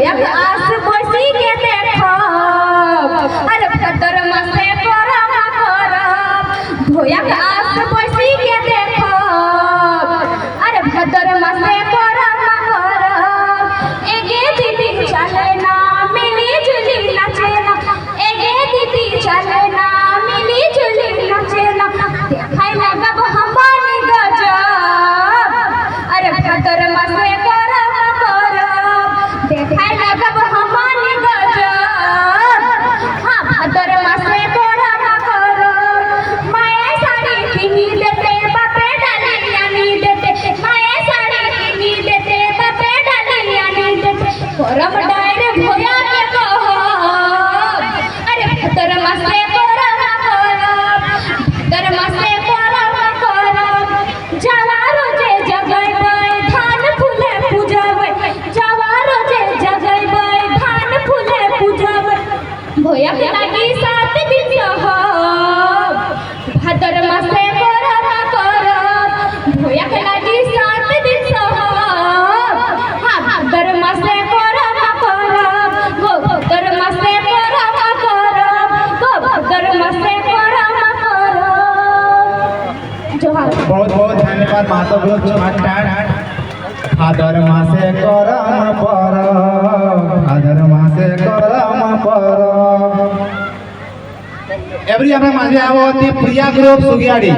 भोयक आस बसी के देखो अरे भदर मसे करम करब भोयक आस बसी के देखो अरे भदर मसे करम करब एगे दीदी चले ना मिली जुली नाचे ना एगे दीदी चले ना मिली जुली नाचे ना देखाई लगब हमारी गजब अरे भदर मसे करम करब देखाई लगब हमारी गजब हाँ भदर मसे करम करब माए साड़ी किनी देते बापे डालिया नी देते माए साड़ी किनी देते बापे डालिया नी देते करम डायरे भोया के कहब अरे भदर मसे करम करब भदर मसे करम करब जवारो जे जगैबै धान फूले पूजबै जवारो जे जगैबै धान फूले पूजबै भोयक लागी 7 दिन सहब भदर मसे करम करब भोयक लागी 7 दिन सहब हाँ भदर मसे करम करब गो भदर मसे करम करब गो भदर मसे करम करब जोहार। बहुत बहुत धन्यवाद माता ग्रुप चमाटाट भादर मासे करम परब भादर मासे करम परब एवरी આપણે માঝে આવો હતી પ્રિયા ગ્રુપ સુગિયાડી